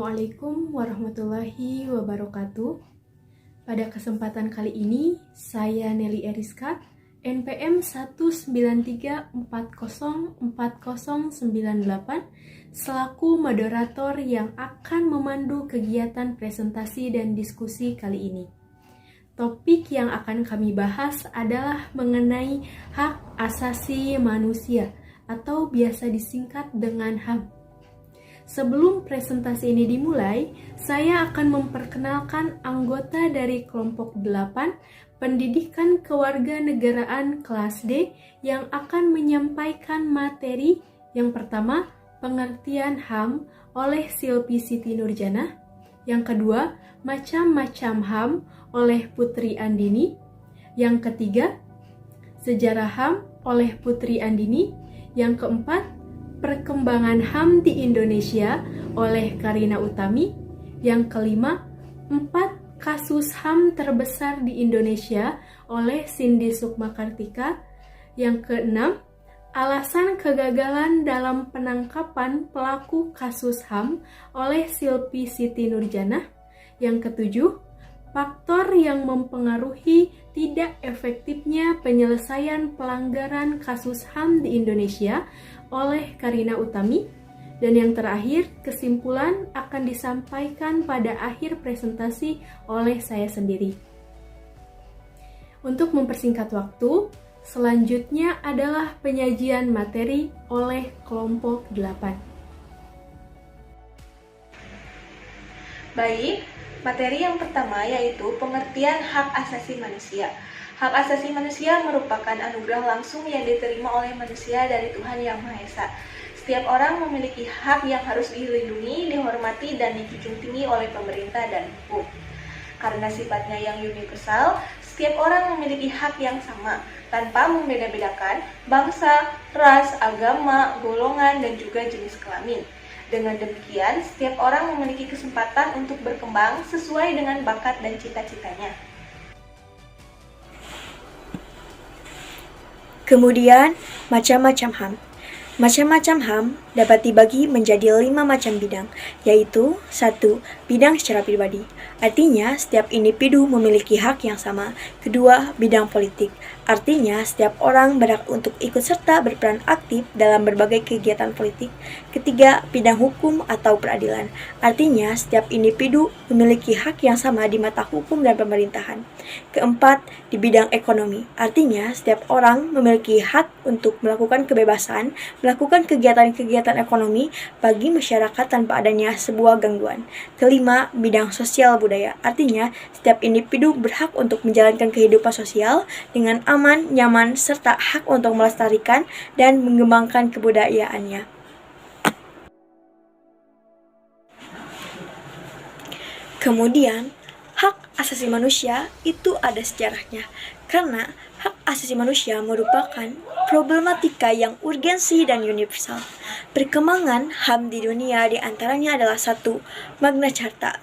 Assalamualaikum warahmatullahi wabarakatuh. Pada kesempatan kali ini, saya Nelly Eriska, NPM 193404098, selaku moderator yang akan memandu kegiatan presentasi dan diskusi kali ini. Topik yang akan kami bahas adalah mengenai hak asasi manusia atau biasa disingkat dengan HAM. Sebelum presentasi ini dimulai, saya akan memperkenalkan anggota dari kelompok 8 Pendidikan Kewarganegaraan kelas D yang akan menyampaikan materi. Yang pertama, pengertian HAM oleh Silpi Siti Nurjana. Yang kedua, macam-macam HAM oleh Putri Andini. Yang ketiga, sejarah HAM oleh Putri Andini. Yang keempat, perkembangan HAM di Indonesia oleh Karina Utami. Yang kelima, 4 kasus HAM terbesar di Indonesia oleh Cindy Sukmakartika. Yang keenam, alasan kegagalan dalam penangkapan pelaku kasus HAM oleh Silpi Siti Nurjana. Yang ketujuh, faktor yang mempengaruhi tidak efektifnya penyelesaian pelanggaran kasus HAM di Indonesia oleh Karina Utami. Dan yang terakhir, kesimpulan akan disampaikan pada akhir presentasi oleh saya sendiri. Untuk mempersingkat waktu, selanjutnya adalah penyajian materi oleh kelompok 8. Baik, materi yang pertama yaitu pengertian hak asasi manusia. Hak asasi manusia merupakan anugerah langsung yang diterima oleh manusia dari Tuhan Yang Maha Esa. Setiap orang memiliki hak yang harus dilindungi, dihormati, dan dijunjung tinggi oleh pemerintah dan hukum. Karena sifatnya yang universal, setiap orang memiliki hak yang sama, tanpa membeda-bedakan bangsa, ras, agama, golongan, dan juga jenis kelamin. Dengan demikian, setiap orang memiliki kesempatan untuk berkembang sesuai dengan bakat dan cita-citanya. Kemudian, macam-macam HAM. Macam-macam HAM dapat dibagi menjadi 5 macam bidang, yaitu 1. Bidang secara pribadi. Artinya, setiap individu memiliki hak yang sama. Kedua, bidang politik. Artinya, setiap orang berhak untuk ikut serta berperan aktif dalam berbagai kegiatan politik. Ketiga, bidang hukum atau peradilan. Artinya, setiap individu memiliki hak yang sama di mata hukum dan pemerintahan. Keempat, di bidang ekonomi. Artinya, setiap orang memiliki hak untuk melakukan kebebasan, melakukan kegiatan-kegiatan ekonomi bagi masyarakat tanpa adanya sebuah gangguan. Kelima, bidang sosial budaya. Artinya, setiap individu berhak untuk menjalankan kehidupan sosial dengan aman, nyaman, serta hak untuk melestarikan dan mengembangkan kebudayaannya. Kemudian, hak asasi manusia itu ada sejarahnya, karena hak asasi manusia merupakan problematika yang urgensi dan universal. Perkembangan HAM di dunia diantaranya adalah 1. Magna Carta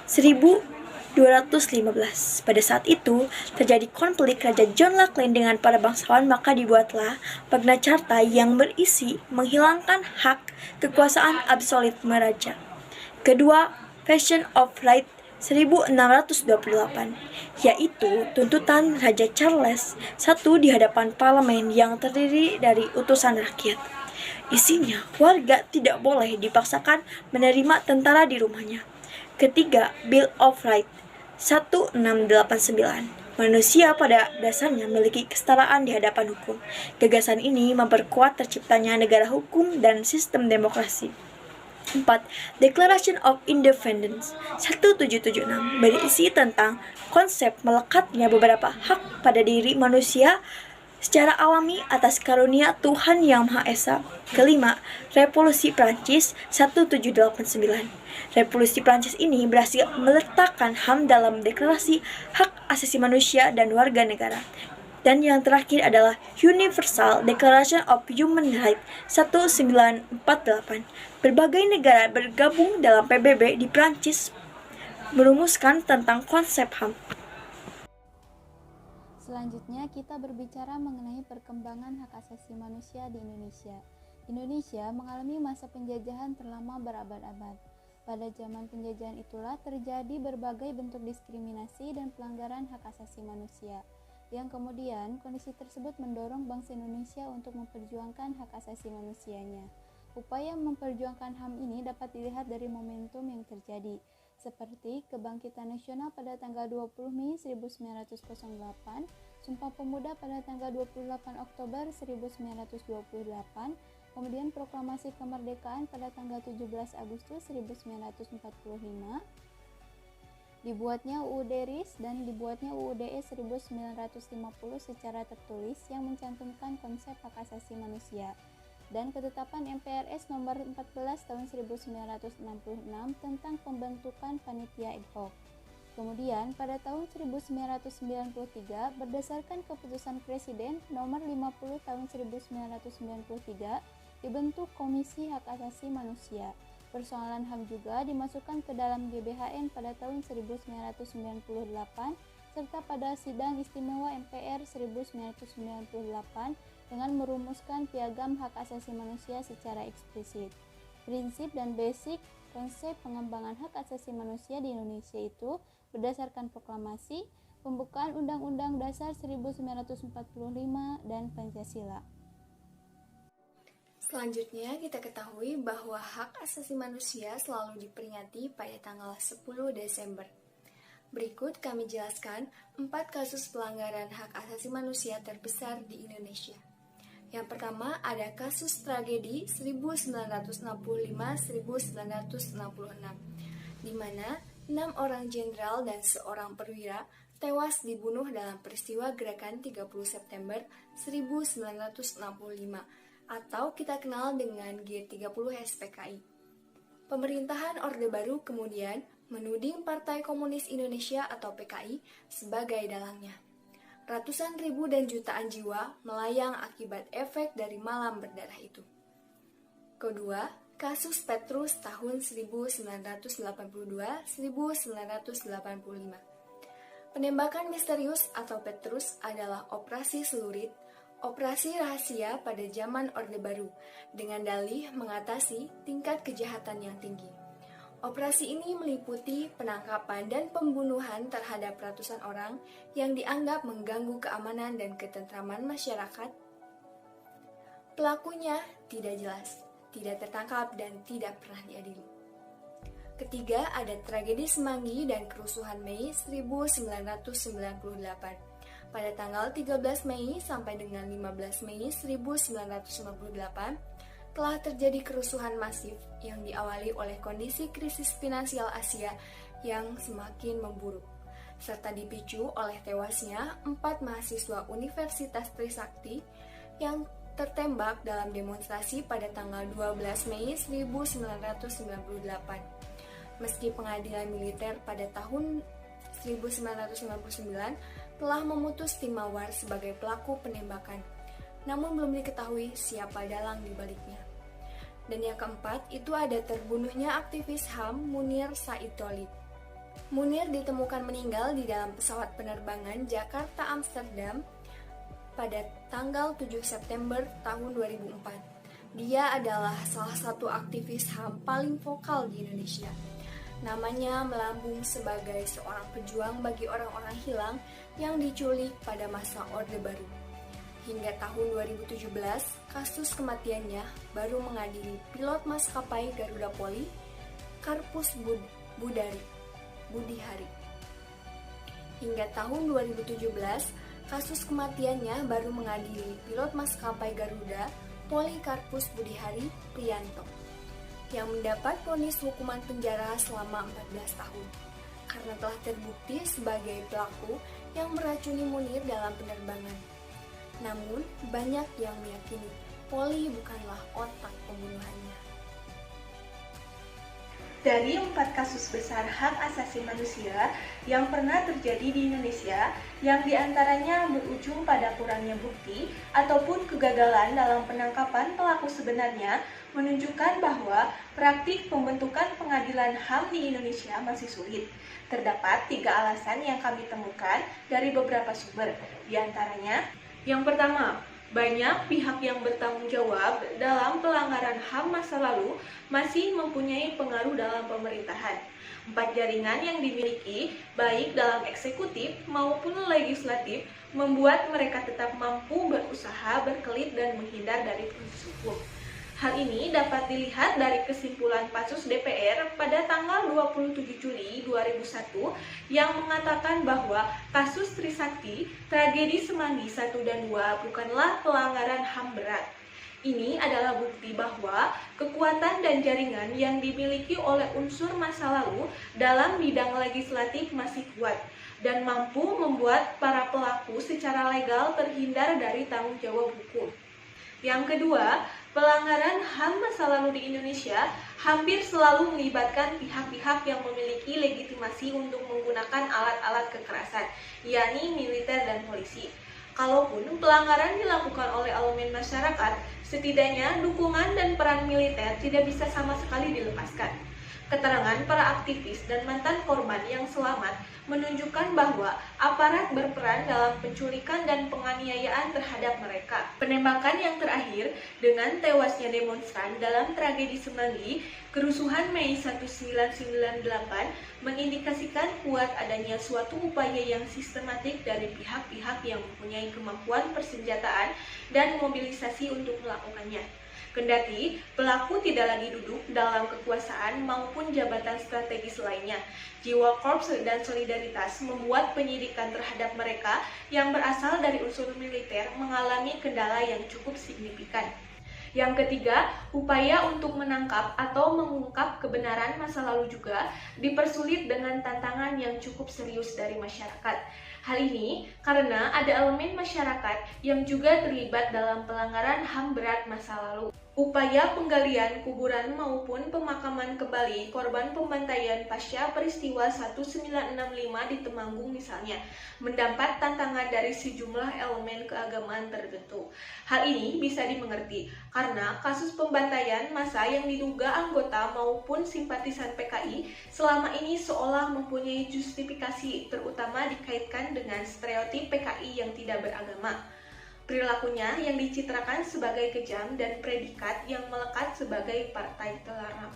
1215. Pada saat itu, terjadi konflik Raja John Lackland dengan para bangsawan, maka dibuatlah Magna Carta yang berisi menghilangkan hak kekuasaan absolutisme raja. Kedua, Passion of Right 1628, yaitu tuntutan Raja Charles I di hadapan parlemen yang terdiri dari utusan rakyat. Isinya, warga tidak boleh dipaksakan menerima tentara di rumahnya. Ketiga, Bill of Rights 1689. Manusia pada dasarnya memiliki kesetaraan di hadapan hukum. Gagasan ini memperkuat terciptanya negara hukum dan sistem demokrasi. 4. Declaration of Independence 1776 berisi tentang konsep melekatnya beberapa hak pada diri manusia secara alami atas karunia Tuhan Yang Maha Esa. Kelima, Revolusi Prancis 1789. Revolusi Prancis ini berhasil meletakkan HAM dalam Deklarasi Hak Asasi Manusia dan Warga Negara. Dan yang terakhir adalah Universal Declaration of Human Rights 1948. Berbagai negara bergabung dalam PBB di Prancis merumuskan tentang konsep HAM. Selanjutnya kita berbicara mengenai perkembangan hak asasi manusia di Indonesia. Indonesia mengalami masa penjajahan terlama berabad-abad. Pada zaman penjajahan itulah terjadi berbagai bentuk diskriminasi dan pelanggaran hak asasi manusia, yang kemudian kondisi tersebut mendorong bangsa Indonesia untuk memperjuangkan hak asasi manusianya. Upaya memperjuangkan HAM ini dapat dilihat dari momentum yang terjadi, seperti Kebangkitan Nasional pada tanggal 20 Mei 1908, Sumpah Pemuda pada tanggal 28 Oktober 1928, kemudian Proklamasi Kemerdekaan pada tanggal 17 Agustus 1945, dibuatnya UUD RIS dan dibuatnya UUD 1950 secara tertulis yang mencantumkan konsep hak asasi manusia, dan ketetapan MPRS nomor 14 tahun 1966 tentang pembentukan panitia ad hoc. Kemudian pada tahun 1993 berdasarkan keputusan Presiden nomor 50 tahun 1993 dibentuk Komisi Hak Asasi Manusia. Persoalan HAM juga dimasukkan ke dalam GBHN pada tahun 1998 serta pada Sidang Istimewa MPR 1998 dengan merumuskan Piagam Hak Asasi Manusia secara eksplisit. Prinsip dan basic konsep pengembangan hak asasi manusia di Indonesia itu berdasarkan proklamasi, pembukaan Undang-Undang Dasar 1945 dan Pancasila. Selanjutnya kita ketahui bahwa hak asasi manusia selalu diperingati pada tanggal 10 Desember. Berikut kami jelaskan 4 kasus pelanggaran hak asasi manusia terbesar di Indonesia. Yang pertama ada kasus tragedi 1965-1966, di mana 6 orang jenderal dan seorang perwira tewas dibunuh dalam peristiwa gerakan 30 September 1965 atau kita kenal dengan G30 SPKI. Pemerintahan Orde Baru kemudian menuding Partai Komunis Indonesia atau PKI sebagai dalangnya. Ratusan ribu dan jutaan jiwa melayang akibat efek dari malam berdarah itu. Kedua, kasus Petrus tahun 1982-1985. Penembakan misterius atau Petrus adalah operasi celurit, operasi rahasia pada zaman Orde Baru dengan dalih mengatasi tingkat kejahatan yang tinggi. Operasi ini meliputi penangkapan dan pembunuhan terhadap ratusan orang yang dianggap mengganggu keamanan dan ketentraman masyarakat. Pelakunya tidak jelas, tidak tertangkap dan tidak pernah diadili. Ketiga, ada tragedi Semanggi dan kerusuhan Mei 1998. Pada tanggal 13 Mei sampai dengan 15 Mei 1998, telah terjadi kerusuhan masif yang diawali oleh kondisi krisis finansial Asia yang semakin memburuk, serta dipicu oleh tewasnya 4 mahasiswa Universitas Trisakti yang tertembak dalam demonstrasi pada tanggal 12 Mei 1998. Meski pengadilan militer pada tahun 1999 telah memutus tim Mawar sebagai pelaku penembakan, namun belum diketahui siapa dalang di baliknya. Dan yang keempat, itu ada terbunuhnya aktivis HAM Munir Said Tholib. Munir ditemukan meninggal di dalam pesawat penerbangan Jakarta-Amsterdam pada tanggal 7 September tahun 2004. Dia adalah salah satu aktivis HAM paling vokal di Indonesia. Namanya melambung sebagai seorang pejuang bagi orang-orang hilang yang diculik pada masa Orde Baru. Hingga tahun 2017, kasus kematiannya baru mengadili pilot maskapai Garuda Poli, Karpus Budihari. Hingga tahun 2017, kasus kematiannya baru mengadili pilot maskapai Garuda Poli Karpus Budihari Priyanto, yang mendapat vonis hukuman penjara selama 14 tahun karena telah terbukti sebagai pelaku yang meracuni Munir dalam penerbangan. Namun, banyak yang meyakini Poli bukanlah otak pembunuhannya. Dari 4 kasus besar hak asasi manusia yang pernah terjadi di Indonesia, yang diantaranya berujung pada kurangnya bukti ataupun kegagalan dalam penangkapan pelaku sebenarnya, menunjukkan bahwa praktik pembentukan pengadilan HAM di Indonesia masih sulit. Terdapat 3 alasan yang kami temukan dari beberapa sumber. Di antaranya, yang pertama, Banyak pihak yang bertanggung jawab dalam pelanggaran HAM masa lalu masih mempunyai pengaruh dalam pemerintahan. 4 jaringan yang dimiliki, baik dalam eksekutif maupun legislatif, membuat mereka tetap mampu berusaha berkelit dan menghindar dari proses hukum. Hal ini dapat dilihat dari kesimpulan Pansus DPR pada tanggal 27 Juli 2001 yang mengatakan bahwa kasus Trisakti, tragedi Semanggi 1 dan 2 bukanlah pelanggaran HAM berat. Ini adalah bukti bahwa kekuatan dan jaringan yang dimiliki oleh unsur masa lalu dalam bidang legislatif masih kuat dan mampu membuat para pelaku secara legal terhindar dari tanggung jawab hukum. Yang kedua, pelanggaran HAM masa lalu di Indonesia hampir selalu melibatkan pihak-pihak yang memiliki legitimasi untuk menggunakan alat-alat kekerasan, yakni militer dan polisi. Kalaupun pelanggaran dilakukan oleh elemen masyarakat, setidaknya dukungan dan peran militer tidak bisa sama sekali dilepaskan. Keterangan para aktivis dan mantan korban yang selamat menunjukkan bahwa aparat berperan dalam penculikan dan penganiayaan terhadap mereka. Penembakan yang terakhir dengan tewasnya demonstran dalam tragedi Semanggi, kerusuhan Mei 1998 mengindikasikan kuat adanya suatu upaya yang sistematik dari pihak-pihak yang mempunyai kemampuan persenjataan dan mobilisasi untuk melakukannya. Kendati pelaku tidak lagi duduk dalam kekuasaan maupun jabatan strategis lainnya, jiwa korps dan solidaritas membuat penyidikan terhadap mereka yang berasal dari unsur militer mengalami kendala yang cukup signifikan. Yang ketiga, upaya untuk menangkap atau mengungkap kebenaran masa lalu juga dipersulit dengan tantangan yang cukup serius dari masyarakat. Hal ini karena ada elemen masyarakat yang juga terlibat dalam pelanggaran HAM berat masa lalu. Upaya penggalian kuburan maupun pemakaman kembali korban pembantaian pasca peristiwa 1965 di Temanggung misalnya, mendapat tantangan dari sejumlah elemen keagamaan tertentu. Hal ini bisa dimengerti karena kasus pembantaian massa yang diduga anggota maupun simpatisan PKI selama ini seolah mempunyai justifikasi, terutama dikaitkan dengan stereotip PKI yang tidak beragama. Perilakunya yang dicitrakan sebagai kejam dan predikat yang melekat sebagai partai terlarang.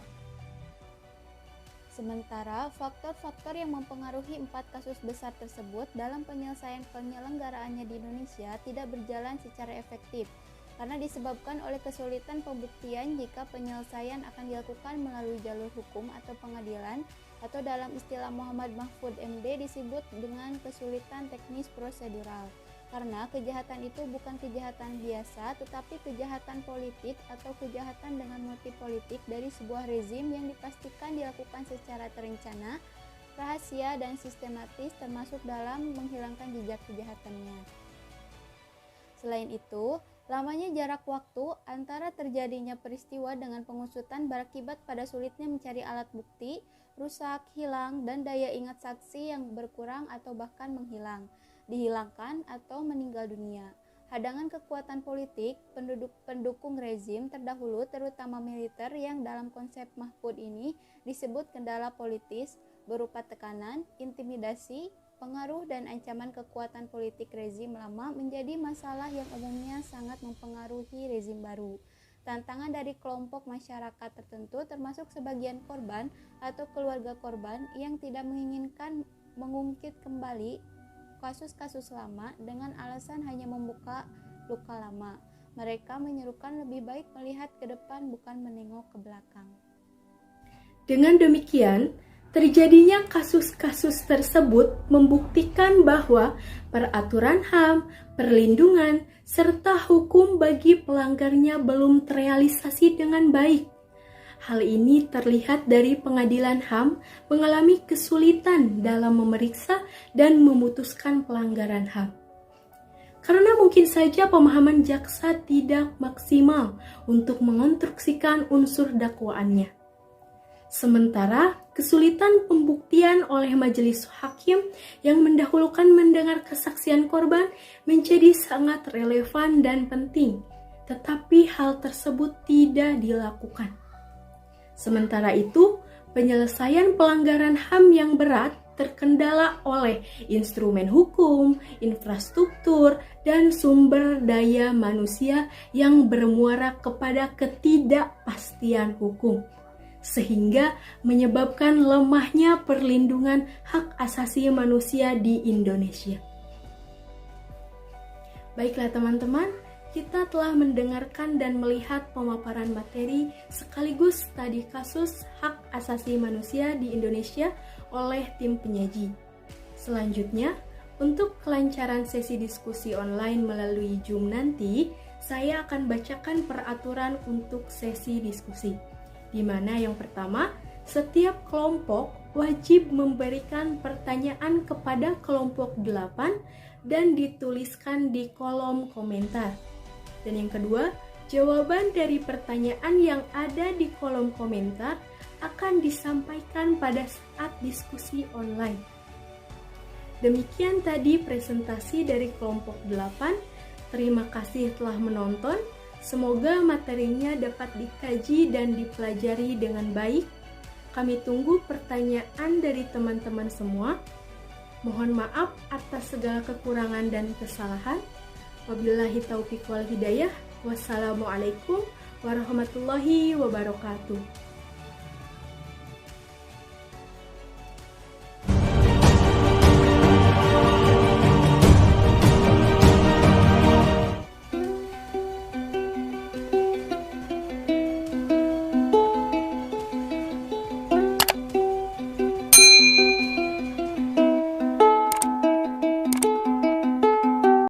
Sementara, faktor-faktor yang mempengaruhi 4 kasus besar tersebut dalam penyelenggaraannya di Indonesia tidak berjalan secara efektif karena disebabkan oleh kesulitan pembuktian jika penyelesaian akan dilakukan melalui jalur hukum atau pengadilan atau dalam istilah Muhammad Mahfud MD disebut dengan kesulitan teknis prosedural. Karena kejahatan itu bukan kejahatan biasa, tetapi kejahatan politik atau kejahatan dengan motif politik dari sebuah rezim yang dipastikan dilakukan secara terencana, rahasia, dan sistematis termasuk dalam menghilangkan jejak kejahatannya. Selain itu, lamanya jarak waktu antara terjadinya peristiwa dengan pengusutan berakibat pada sulitnya mencari alat bukti, rusak, hilang, dan daya ingat saksi yang berkurang atau bahkan menghilang, dihilangkan atau meninggal dunia. Hadangan kekuatan politik, pendukung rezim terdahulu terutama militer yang dalam konsep Mahfud ini disebut kendala politis berupa tekanan, intimidasi, pengaruh dan ancaman kekuatan politik rezim lama menjadi masalah yang umumnya sangat mempengaruhi rezim baru. Tantangan dari kelompok masyarakat tertentu termasuk sebagian korban atau keluarga korban yang tidak menginginkan mengungkit kembali kasus-kasus lama dengan alasan hanya membuka luka lama. Mereka menyerukan lebih baik melihat ke depan bukan menengok ke belakang. Dengan demikian, terjadinya kasus-kasus tersebut membuktikan bahwa peraturan HAM, perlindungan, serta hukum bagi pelanggarnya belum terrealisasi dengan baik. Hal ini terlihat dari pengadilan HAM mengalami kesulitan dalam memeriksa dan memutuskan pelanggaran HAM. Karena mungkin saja pemahaman jaksa tidak maksimal untuk mengonstruksikan unsur dakwaannya. Sementara kesulitan pembuktian oleh majelis hakim yang mendahulukan mendengar kesaksian korban menjadi sangat relevan dan penting, tetapi hal tersebut tidak dilakukan. Sementara itu, penyelesaian pelanggaran HAM yang berat terkendala oleh instrumen hukum, infrastruktur, dan sumber daya manusia yang bermuara kepada ketidakpastian hukum, sehingga menyebabkan lemahnya perlindungan hak asasi manusia di Indonesia. Baiklah teman-teman, kita telah mendengarkan dan melihat pemaparan materi sekaligus studi kasus hak asasi manusia di Indonesia oleh tim penyaji. Selanjutnya, untuk kelancaran sesi diskusi online melalui Zoom nanti, saya akan bacakan peraturan untuk sesi diskusi, di mana yang pertama, setiap kelompok wajib memberikan pertanyaan kepada kelompok 8 dan dituliskan di kolom komentar. Dan yang kedua, jawaban dari pertanyaan yang ada di kolom komentar akan disampaikan pada saat diskusi online. Demikian tadi presentasi dari kelompok 8. Terima kasih telah menonton. Semoga materinya dapat dikaji dan dipelajari dengan baik. Kami tunggu pertanyaan dari teman-teman semua. Mohon maaf atas segala kekurangan dan kesalahan. Wabillahi taufiq wal hidayah. Wassalamualaikum warahmatullahi wabarakatuh.